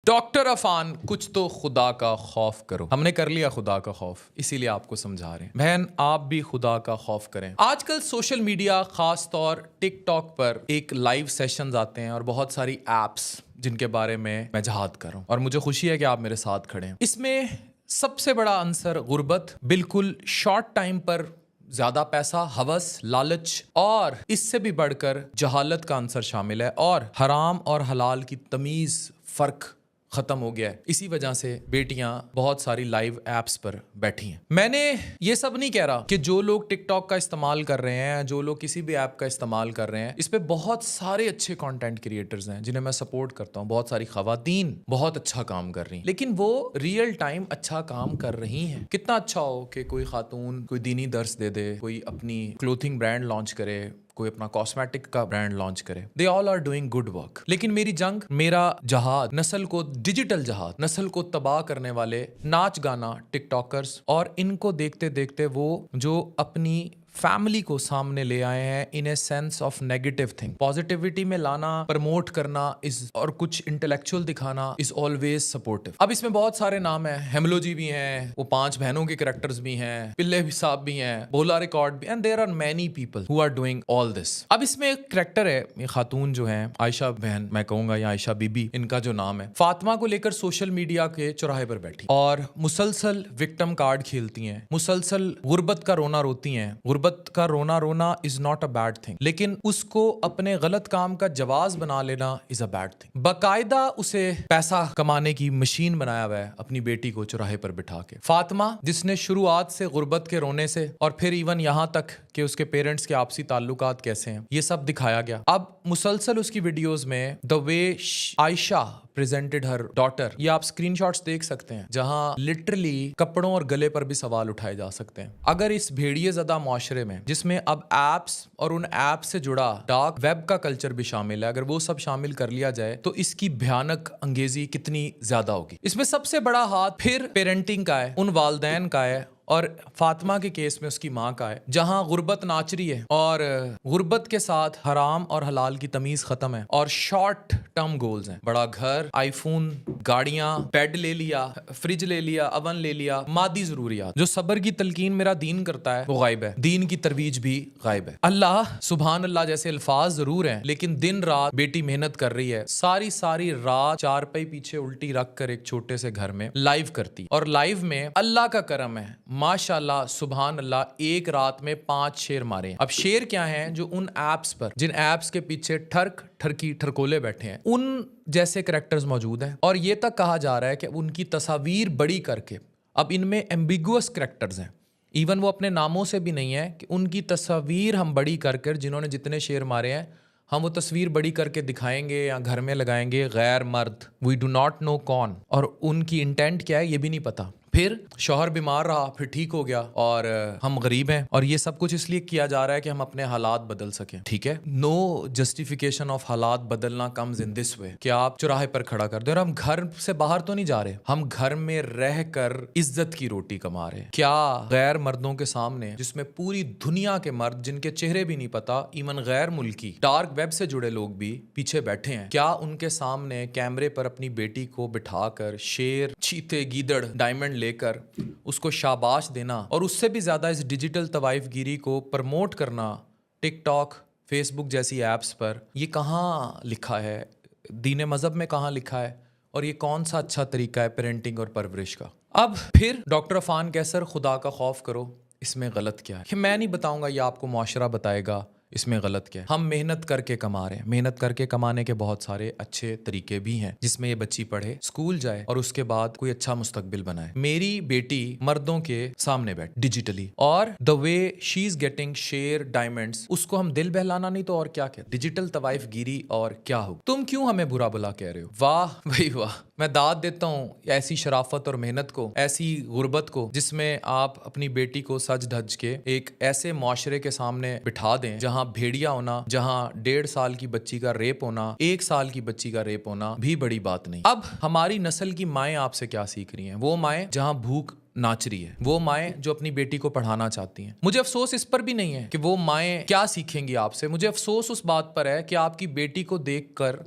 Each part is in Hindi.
डॉक्टर अफान, कुछ तो खुदा का खौफ करो। हमने कर लिया खुदा का खौफ, इसीलिए आपको समझा रहे हैं। बहन, आप भी खुदा का खौफ करें। आजकल सोशल मीडिया, खास तौर टिकटॉक पर एक लाइव सेशंस आते हैं और बहुत सारी एप्स जिनके बारे में मैं जहाद कर रहा हूं, और मुझे खुशी है कि आप मेरे साथ खड़े हैं। इसमें सबसे बड़ा आंसर गुर्बत, बिल्कुल शॉर्ट टाइम पर ज्यादा पैसा, हवस, लालच और इससे भी बढ़कर जहालत का आंसर शामिल है। और हराम और हलाल की तमीज, फर्क खत्म हो गया है। इसी वजह से बेटियां बहुत सारी लाइव एप्स पर बैठी हैं। मैंने ये सब नहीं कह रहा कि जो लोग टिकटॉक का इस्तेमाल कर रहे हैं, जो लोग किसी भी ऐप का इस्तेमाल कर रहे हैं, इस पे बहुत सारे अच्छे कंटेंट क्रिएटर्स हैं जिन्हें मैं सपोर्ट करता हूं। बहुत सारी खवातीन बहुत अच्छा काम कर रही हैं, लेकिन वो रियल टाइम अच्छा काम कर रही हैं। कितना अच्छा हो कि कोई खातून कोई दीनी दर्स दे दे, कोई अपनी क्लोथिंग ब्रांड लॉन्च करे, कोई अपना कॉस्मेटिक का ब्रांड लॉन्च करे। They all are doing good work. लेकिन मेरी जंग, मेरा जहाद, नस्ल को डिजिटल जहाद, नस्ल को तबाह करने वाले नाच गाना टिकटॉकर्स, और इनको देखते देखते वो जो अपनी फैमिली को सामने ले आए हैं in a sense of negative thing. Positivity में लाना, प्रमोट करना इज, और कुछ इंटेलेक्चुअल दिखाना इज ऑलवेज सपोर्टिव। अब इसमें बहुत सारे नाम हैं, हेमलो जी भी हैं, वो 5 बहनों के कैरेक्टर्स भी हैं, पिल्ले भी साहब भी हैं, बोला रिकॉर्ड भी, and there are many people who are doing all this. अब इसमें एक कैरेक्टर है, ये खातून जो है आयशा बहन मैं कहूंगा, या आयशा बीबी इनका जो नाम है, फातिमा को लेकर सोशल मीडिया के चौराहे पर बैठी और मुसलसल विक्टिम कार्ड खेलती हैं, मुसलसल गुर्बत का रोना रोती हैं। गुर्बत का रोना रोना is not a bad thing, लेकिन उसको अपने गलत काम का जवाज बना लेना इज अ बैड थिंग। बाकायदा उसे पैसा कमाने की मशीन बनाया हुआ है अपनी बेटी को चौराहे पर बिठा के। फातिमा, जिसने शुरुआत से गुर्बत के रोने से और फिर इवन यहां तक कि उसके पेरेंट्स के आपसी ताल्लुकात कैसे हैं, ये सब दिखाया गया। अब मुसलसल उसकी वीडियोस में the way Ayesha presented her daughter, ये आप स्क्रीनशॉट्स देख सकते हैं, जहां लिटरली कपड़ों और गले पर भी सवाल उठाए जा सकते हैं। अगर इस भेड़िए ज़दा माशरे में, जिसमें अब एप्स और उन ऐप से जुड़ा डार्क वेब का कल्चर भी शामिल है, अगर वो सब शामिल कर लिया जाए तो इसकी भयानक अंगेजी कितनी ज्यादा होगी। इसमें सबसे बड़ा हाथ फिर पेरेंटिंग का है, उन वालदैन का है, और फातिमा के केस में उसकी माँ का है, जहां गुर्बत नाच रही है और गुर्बत के साथ हराम और हलाल की तमीज खत्म है, और शॉर्ट टर्म गोल्स हैं। बड़ा घर, आईफोन, गाड़ियां, बेड ले लिया, फ्रिज ले लिया, अवन ले लिया, मादी जरूरियात। जो सब्र की तलकीन मेरा दीन करता है वो गायब है, दीन की तरवीज भी गायब है। अल्लाह सुभान अल्लाह जैसे अल्फाज जरूर हैं, लेकिन दिन रात बेटी मेहनत कर रही है, सारी सारी रात चारपाई पीछे उल्टी रख कर एक छोटे से घर में लाइव करती, और लाइव में अल्लाह का करम है, माशाल्लाह सुभान अल्लाह, एक रात में 5 शेर मारे हैं। अब शेर क्या हैं? जो उन एप्स पर, जिन एप्स के पीछे ठरक ठरकी ठरकोले बैठे हैं, उन जैसे कैरेक्टर्स मौजूद हैं। और ये तक कहा जा रहा है कि उनकी तस्वीर बड़ी करके, अब इनमें एम्बिगुअस कैरेक्टर्स हैं, इवन वो अपने नामों से भी नहीं है, कि उनकी तस्वीर हम बड़ी कर जिन्होंने जितने शेर मारे हैं, हम वो तस्वीर बड़ी करके दिखाएंगे या घर में लगाएंगे गैर मर्द, वी डू नॉट नो कौन, और उनकी इंटेंट क्या है ये भी नहीं पता। फिर शौहर बीमार रहा, फिर ठीक हो गया, और हम गरीब हैं, और ये सब कुछ इसलिए किया जा रहा है कि हम अपने हालात बदल सकें। ठीक है, नो जस्टिफिकेशन ऑफ हालात बदलना कम्स इन दिस वे कि आप चौराहे पर खड़ा कर दे। और हम घर से बाहर तो नहीं जा रहे, हम घर में रहकर इज्जत की रोटी कमा रहे हैं। क्या गैर मर्दों के सामने, जिसमें पूरी दुनिया के मर्द जिनके चेहरे भी नहीं पता, इवन गैर मुल्की डार्क वेब से जुड़े लोग भी पीछे बैठे हैं, क्या उनके सामने कैमरे पर अपनी बेटी को बिठाकर शेर, चीते, गीदड़, डायमंड लेकर उसको शाबाश देना, और उससे भी ज्यादा इस डिजिटल तवाइफगिरी को प्रमोट करना टिकटॉक, फेसबुक जैसी एप्स पर, ये कहाँ लिखा है? दीन मजहब में कहाँ लिखा है? और ये कौन सा अच्छा तरीका है पेरेंटिंग और परवरिश का? अब फिर डॉक्टर अफान कैसर, खुदा का खौफ करो, इसमें गलत क्या है? मैं नहीं बताऊंगा, ये आपको मुआशरा बताएगा इसमें गलत क्या है। हम मेहनत करके कमा रहे हैं, मेहनत करके कमाने के बहुत सारे अच्छे तरीके भी हैं, जिसमें ये बच्ची पढ़े, स्कूल जाए, और उसके बाद कोई अच्छा मुस्तकबिल बनाए। मेरी बेटी मर्दों के सामने बैठ डिजिटली, और the way she is getting share, diamonds, उसको हम दिल बहलाना नहीं तो और क्या क्या, डिजिटल तवाइफ गिरी, और क्या हो। तुम क्यों हमें बुरा भला कह रहे हो? वाह भाई वाह, मैं दाद देता हूँ ऐसी शराफत और मेहनत को, ऐसी गुर्बत को, जिसमें आप अपनी बेटी को सज धज के एक ऐसे मुआशरे के सामने बिठा दें जहां भेड़िया होना, जहां 1.5 साल की बच्ची का रेप होना, 1 साल की बच्ची का रेप होना भी बड़ी बात नहीं। अब हमारी नस्ल की माएं आपसे क्या सीख रही हैं? वो माएं जहां भूख नाच रही है, वो माएँ जो अपनी बेटी को पढ़ाना चाहती हैं। मुझे अफसोस इस पर भी नहीं है कि वो माएँ क्या सीखेंगी आपसे, मुझे अफसोस उस बात पर है कि आपकी बेटी को देखकर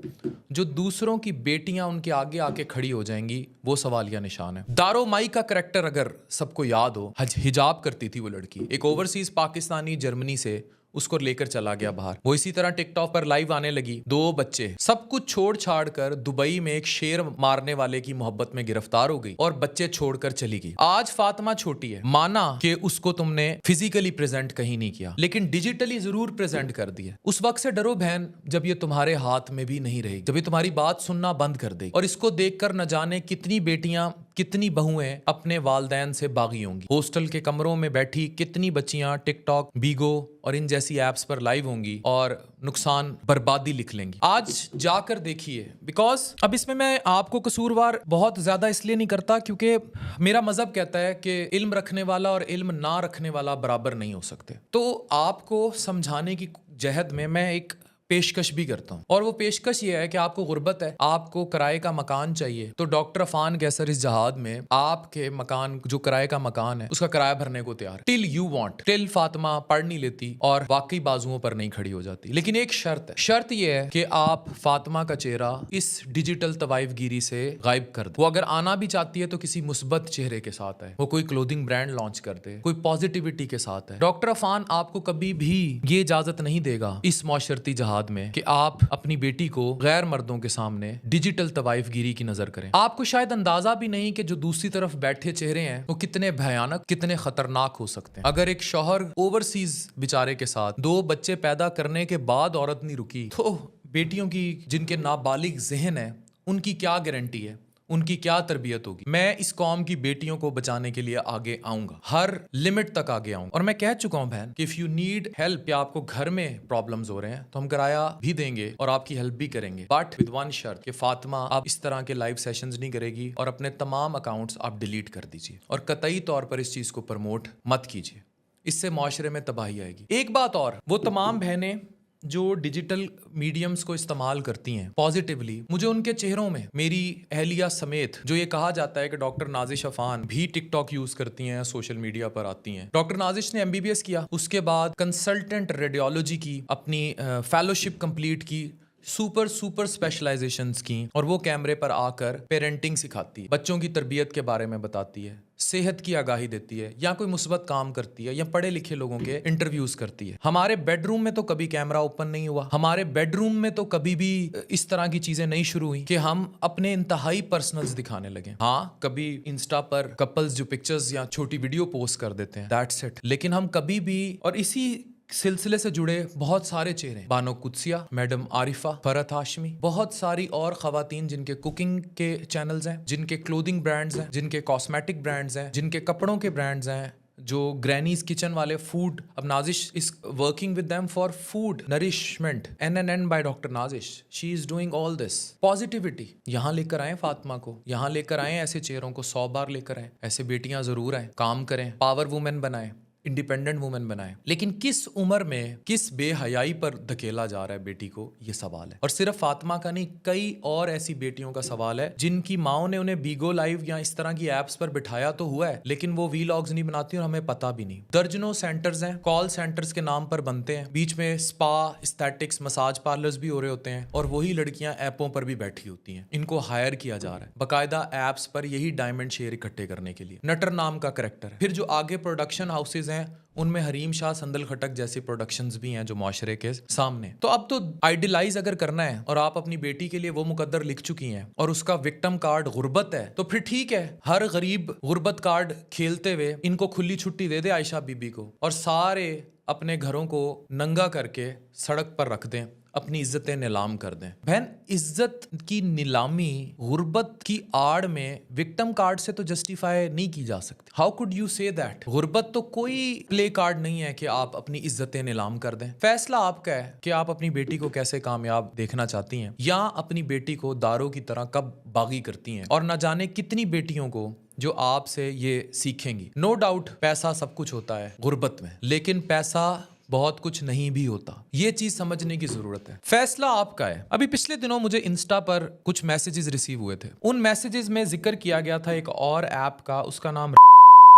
जो दूसरों की बेटियां उनके आगे आके खड़ी हो जाएंगी, वो सवालिया निशान है। दारो माई का करैक्टर अगर सबको याद हो, हिजाब करती थी वो लड़की, एक ओवरसीज पाकिस्तानी जर्मनी से उसको लेकर चला गया बाहर। वो इसी तरह टिकटॉक पर लाइव आने लगी, 2 बच्चे, सब कुछ छोड़ छाड़ कर दुबई में एक शेर मारने वाले की मोहब्बत में गिरफ्तार हो गई और बच्चे छोड़कर चली गई। आज फातिमा छोटी है, माना कि उसको तुमने फिजिकली प्रेजेंट कहीं नहीं किया, लेकिन डिजिटली जरूर प्रेजेंट कर दिया। उस वक्त से डरो बहन, जब ये तुम्हारे हाथ में भी नहीं रहेगी, जब ये तुम्हारी बात सुनना बंद कर देगी। और इसको देखकर न जाने कितनी बेटियां, कितनी बहुएं अपने वालदैन से बागी होंगी। हॉस्टल के कमरों में बैठी कितनी बच्चियां टिकटॉक, बीगो और इन जैसी एप्स पर लाइव होंगी और नुकसान, बर्बादी लिख लेंगी। आज जाकर देखिए, बिकॉज अब इसमें मैं आपको कसूरवार बहुत ज्यादा इसलिए नहीं करता क्योंकि मेरा मजहब कहता है कि इल्म रखने वाला और इल्म ना रखने वाला बराबर नहीं हो सकते। तो आपको समझाने की जहद में मैं एक पेशकश भी करता हूं, और वो पेशकश ये है कि आपको गुर्बत है, आपको किराए का मकान चाहिए, तो डॉक्टर अफान कैसर इस जहाद में आपके मकान, जो किराए का मकान है, उसका किराया भरने को तैयार है। Till you want, till Fatima पढ़ नहीं लेती और वाकई बाजुओं पर नहीं खड़ी हो जाती। लेकिन एक शर्त है, शर्त ये है कि आप फातिमा का चेहरा इस डिजिटल तवाइफगिरी से गायब कर दो। वो अगर आना भी चाहती है तो किसी मुस्बत चेहरे के साथ है, वो कोई क्लोथिंग ब्रांड लॉन्च कर दे, कोई पॉजिटिविटी के साथ है। डॉक्टर अफान आपको कभी भी ये इजाजत नहीं देगा इस माशरती जहाद में कि आप अपनी बेटी को गैर मर्दों के सामने डिजिटल तवाइफगिरी की नजर करें। आपको शायद अंदाजा भी नहीं कि जो दूसरी तरफ बैठे चेहरे हैं वो कितने भयानक, कितने खतरनाक हो सकते हैं। अगर एक शौहर ओवरसीज बेचारे के साथ 2 बच्चे पैदा करने के बाद औरत नहीं रुकी, तो बेटियों की, जिनके नाबालिग जहन है, उनकी क्या गारंटी है, उनकी क्या तरबियत होगी। मैं इस कौम की बेटियों को बचाने के लिए आगे आऊंगा, हर लिमिट तक आगे आऊंगा। और मैं कह चुका हूं बहन कि इफ यू नीड हेल्प, या आपको घर में प्रॉब्लम्स हो रहे हैं, तो हम किराया भी देंगे और आपकी हेल्प भी करेंगे, बट विद वन शर्त कि फातिमा आप इस तरह के लाइव सेशंस नहीं करेगी और अपने तमाम अकाउंट्स आप डिलीट कर दीजिए और कतई तौर पर इस चीज को प्रमोट मत कीजिए। इससे माशरे में तबाही आएगी। एक बात और, वो तमाम बहनें जो डिजिटल मीडियम्स को इस्तेमाल करती हैं पॉजिटिवली, मुझे उनके चेहरों में, मेरी अहलिया समेत, जो ये कहा जाता है कि डॉक्टर नाजिश अफान भी टिकटॉक यूज करती हैं, सोशल मीडिया पर आती हैं। डॉक्टर नाजिश ने एमबीबीएस किया, उसके बाद कंसल्टेंट रेडियोलॉजी की, अपनी फेलोशिप कंप्लीट की, सुपर स्पेशलाइजेशंस की, और वो कैमरे पर आकर पेरेंटिंग सिखाती है, बच्चों की तरबियत के बारे में बताती है, सेहत की आगाही देती है, या कोई मुस्बत काम करती है, या पढ़े लिखे लोगों के इंटरव्यूज करती है। हमारे बेडरूम में तो कभी कैमरा ओपन नहीं हुआ, हमारे बेडरूम में तो कभी भी इस तरह की चीजें नहीं शुरू हुई कि हम अपने इंतहाई पर्सनल्स दिखाने लगे। हाँ, कभी इंस्टा पर कपल्स जो पिक्चर्स या छोटी वीडियो पोस्ट कर देते हैं, दैट्स इट। लेकिन हम कभी भी, और इसी सिलसिले से जुड़े बहुत सारे चेहरे, बानो कुदसिया, मैडम आरिफा, फरहत हाशमी, बहुत सारी और खवातीन जिनके कुकिंग के चैनल्स हैं, जिनके क्लोथिंग ब्रांड्स हैं, जिनके कॉस्मेटिक ब्रांड्स हैं, जिनके कपड़ों के ब्रांड्स हैं, जो ग्रैनीज किचन वाले फूड, अब Nazish is working with them for food nourishment, NNN by doctor Nazish, she is doing all this. Positivity यहाँ लेकर आए, फातिमा को यहाँ लेकर आए, ऐसे चेहरों को 100 बार लेकर आए, ऐसे बेटियां जरूर आए, काम करें, पावर वुमेन बनाए, इंडिपेंडेंट वुमेन बनाए। लेकिन किस उम्र में किस बेहयाई पर धकेला जा रहा है बेटी को, ये सवाल है। और सिर्फ फातिमा का नहीं, कई और ऐसी बेटियों का सवाल है जिनकी माओ ने उन्हें बीगो लाइव या इस तरह की एप्स पर बिठाया तो हुआ है, लेकिन वो वीलॉग्स नहीं बनाती और हमें पता भी नहीं। दर्जनों सेंटर्स हैं, कॉल सेंटर्स के नाम पर बनते हैं, बीच में स्पा, एस्थेटिक्स, मसाज पार्लर्स भी हो रहे होते हैं, और वही लड़कियां ऐपों पर भी बैठी होती हैं। इनको हायर किया जा रहा है बाकायदा एप्स पर, यही डायमंड शेयर इकट्ठे करने के लिए। नटर नाम का करेक्टर है। फिर जो आगे प्रोडक्शन हाउसेज हैं, उनमें हरीम शाह, संदल खटक जैसी प्रोडक्शंस भी हैं जो माशरे के सामने। तो अब तो आइडियलाइज अगर करना है, और आप अपनी बेटी के लिए वो मुकद्दर लिख चुकी हैं, और उसका विक्टिम कार्ड गुर्बत है, तो फिर ठीक है, हर गरीब गुर्बत कार्ड खेलते हुए इनको खुली छुट्टी दे दे आयशा बीबी को, और सारे अपने घरों को नंगा करके सड़क पर रख दें, अपनी इज्जतें नीलाम कर दें। बहन, इज्जत की नीलामी गुर्बत की आड़ में विक्टिम कार्ड से तो जस्टिफाई नहीं की जा सकती। How could you say that? गुर्बत तो कोई प्ले कार्ड नहीं है कि आप अपनी इज्जतें नीलाम कर दें। फैसला आपका है कि आप अपनी बेटी को कैसे कामयाब देखना चाहती हैं, या अपनी बेटी को दारों की तरह कब बागी करती हैं। और ना जाने कितनी बेटियों को जो आपसे ये सीखेंगी। नो डाउट पैसा सब कुछ होता है गुर्बत में, लेकिन पैसा बहुत कुछ नहीं भी होता। ये चीज समझने की जरूरत है। फैसला आपका है। अभी पिछले दिनों मुझे इंस्टा पर कुछ मैसेजेस रिसीव हुए थे। उन मैसेजेस में जिक्र किया गया था एक और ऐप का, उसका नाम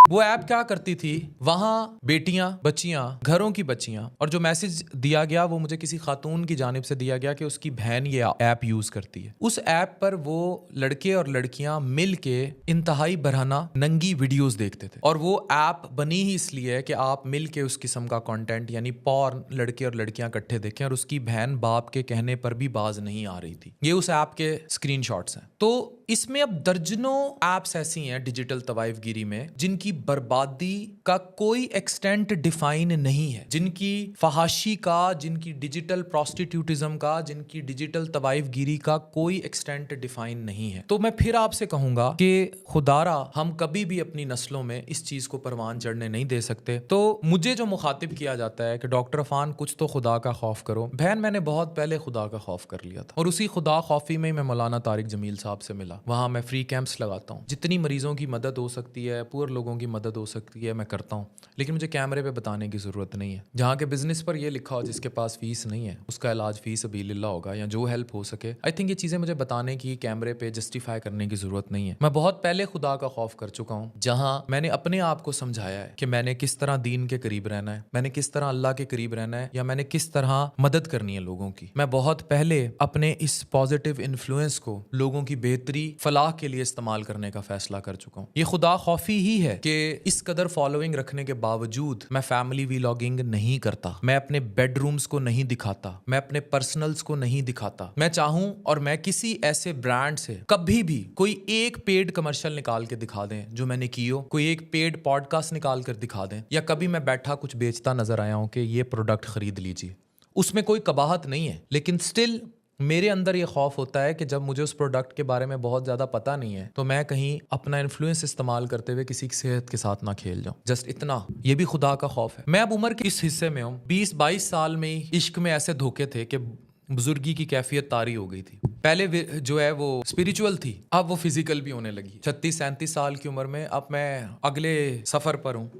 वो ऐप क्या करती थी, वहां बेटियां, बच्चियां, घरों की बच्चियां, और जो मैसेज दिया गया वो मुझे किसी खातून की जानिब से दिया गया कि उसकी बहन ये ऐप यूज करती है। उस ऐप पर वो लड़के और लड़कियां मिल के इंतहाई बरहना नंगी वीडियोस देखते थे, और वो ऐप बनी ही इसलिए है कि आप मिल के उस किस्म का कंटेंट यानी पॉर्न लड़के और लड़कियां इकट्ठे देखें, और उसकी बहन बाप के कहने पर भी बाज नहीं आ रही थी। ये उस ऐप के स्क्रीनशॉट्स हैं। तो इसमें अब दर्जनों एप्स ऐसी हैं डिजिटल तवाइफगिरी में जिनकी बर्बादी का कोई एक्सटेंट डिफाइन नहीं है, जिनकी फहाशी का, जिनकी डिजिटल प्रोस्टिट्यूटिज्म का, जिनकी डिजिटल तवाइफगिरी का कोई एक्सटेंट डिफाइन नहीं है। तो मैं फिर आपसे कहूंगा कि खुदारा हम कभी भी अपनी नस्लों में इस चीज को परवान चढ़ने नहीं दे सकते। तो मुझे जो मुखातिब किया जाता है कि डॉक्टर अफान कुछ तो खुदा का खौफ करो, बहन मैंने बहुत पहले खुदा का खौफ कर लिया था, और उसी खुदा खौफी में मैं मौलाना तारिक जमील साहब से मिला। वहाँ मैं फ्री कैंप्स लगाता हूँ, जितनी मरीजों की मदद हो सकती है, पुअर लोगों की मदद हो सकती है मैं करता हूँ, लेकिन मुझे कैमरे पे बताने की ज़रूरत नहीं है। जहाँ के बिजनेस पर ये लिखा हो जिसके पास फीस नहीं है उसका इलाज फी सबीलिल्लाह होगा, या जो हेल्प हो सके। आई थिंक ये चीज़ें मुझे बताने की, कैमरे पे जस्टिफाई करने की ज़रूरत नहीं है। मैं बहुत पहले खुदा का खौफ कर चुका हूँ, जहाँ मैंने अपने आप को समझाया है कि मैंने किस तरह दीन के करीब रहना है, मैंने किस तरह अल्लाह के करीब रहना है, या मैंने किस तरह मदद करनी है लोगों की। मैं बहुत पहले अपने इस पॉजिटिव इन्फ्लुएंस को लोगों की बेहतरी, फलाह के लिए इस्तेमाल करने का फैसला कर चुका हूँ। ये खुदा खौफी ही है कि इस कदर फॉलोइंग रखने के बावजूद मैं फैमिली व्लॉगिंग नहीं करता, मैं अपने बेडरूम्स को नहीं दिखाता, मैं अपने पर्सनल्स को नहीं दिखाता। मैं चाहूं और मैं किसी ऐसे ब्रांड से कभी भी कोई एक पेड कमर्शियल निकाल के दिखा दें जो मैंने की हो, कोई एक पेड पॉडकास्ट निकाल कर दिखा दें, या कभी मैं बैठा कुछ बेचता नजर आया हूं कि ये प्रोडक्ट खरीद लीजिए, उसमें कोई कबाहत नहीं है। लेकिन स्टिल मेरे अंदर ये खौफ होता है कि जब मुझे उस प्रोडक्ट के बारे में बहुत ज़्यादा पता नहीं है तो मैं कहीं अपना इन्फ्लुएंस इस्तेमाल करते हुए किसी की सेहत के साथ ना खेल जाऊं। जस्ट इतना, ये भी खुदा का खौफ है। मैं अब उम्र के इस हिस्से में हूँ, 20-22 साल में ही इश्क में ऐसे धोखे थे कि बुजुर्गी की कैफियत तारी हो गई थी। पहले जो है वो स्पिरिचुअल थी, अब वो फिजिकल भी होने लगी। 36-37 साल की उम्र में अब मैं अगले सफ़र पर हूँ,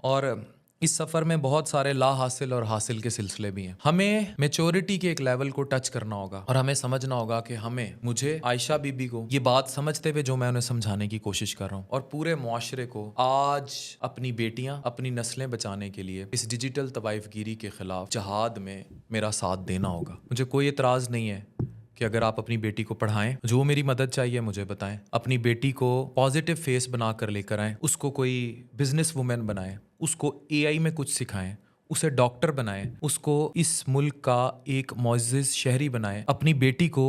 और इस सफ़र में बहुत सारे ला हासिल और हासिल के सिलसिले भी हैं। हमें मेच्योरिटी के एक लेवल को टच करना होगा, और हमें समझना होगा कि मुझे आयशा बीबी को ये बात समझते हुए जो मैं उन्हें समझाने की कोशिश कर रहा हूँ, और पूरे मुआशरे को आज अपनी बेटियां, अपनी नस्लें बचाने के लिए इस डिजिटल तवाइफगिरी के खिलाफ जहाद में मेरा साथ देना होगा। मुझे कोई एतराज़ नहीं है कि अगर आप अपनी बेटी को पढ़ाएं, जो मेरी मदद चाहिए मुझे बताएं, अपनी बेटी को पॉजिटिव फेस बनाकर लेकर आएं, उसको कोई बिजनेस वुमेन बनाएं, उसको एआई में कुछ सिखाएं, उसे डॉक्टर बनाएं, उसको इस मुल्क का एक मुअज़्ज़िज़ शहरी बनाएं, अपनी बेटी को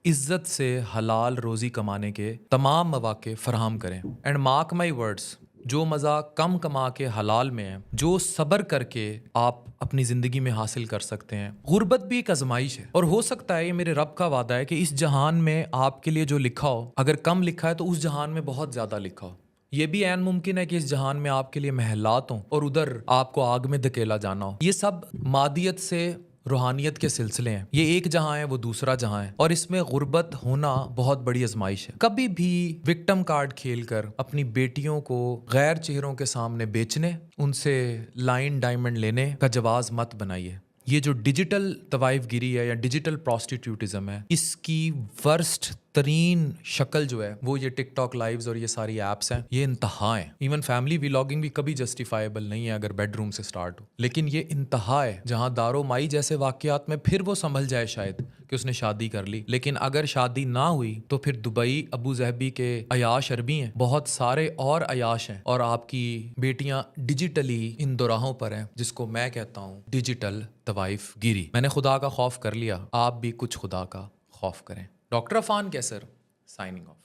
इज्जत से हलाल रोज़ी कमाने के तमाम मौके फराहम करें। एंड मार्क माई वर्ड्स, जो मज़ा कम कमा के हलाल में है, जो सब्र करके आप अपनी ज़िंदगी में हासिल कर सकते हैं। गुर्बत भी एक आजमाइश है, और हो सकता है ये मेरे रब का वादा है कि इस जहान में आपके लिए जो लिखा हो, अगर कम लिखा है तो उस जहान में बहुत ज़्यादा लिखा हो। ये भी ऐन मुमकिन है कि इस जहान में आपके लिए महलात हों और उधर आपको आग में धकेला जाना हो। ये सब मादियत से रूहानियत के सिलसिले हैं। ये एक जहां है, वो दूसरा जहां है, और इसमें गुर्बत होना बहुत बड़ी आजमाइश है। कभी भी विक्टिम कार्ड खेलकर अपनी बेटियों को गैर चेहरों के सामने बेचने, उनसे लाइन डायमंड लेने का जवाज मत बनाइए। ये जो डिजिटल तवाइफगिरी है या डिजिटल प्रोस्टिट्यूटिज्म है, इसकी वर्स्ट तरीन शक्ल जो है वो ये टिकटॉक लाइव्स और ये सारी एप्स हैं। ये इंतहा है। इवन फैमिली व्लॉगिंग भी कभी जस्टिफाइबल नहीं है अगर बेडरूम से स्टार्ट हो, लेकिन ये इंतहा है जहां दारो माई जैसे वाकयात में फिर वो संभल जाए शायद कि उसने शादी कर ली, लेकिन अगर शादी ना हुई तो फिर दुबई अबू जहबी के अयाश अरबी हैं, बहुत सारे और अयाश हैं, और आपकी बेटियां डिजिटली इन दोराहों पर हैं जिसको मैं कहता हूँ डिजिटल तवाइफगिरी। मैंने खुदा का खौफ कर लिया, आप भी कुछ खुदा का खौफ करें। डॉक्टर अफान कैसर, साइनिंग ऑफ।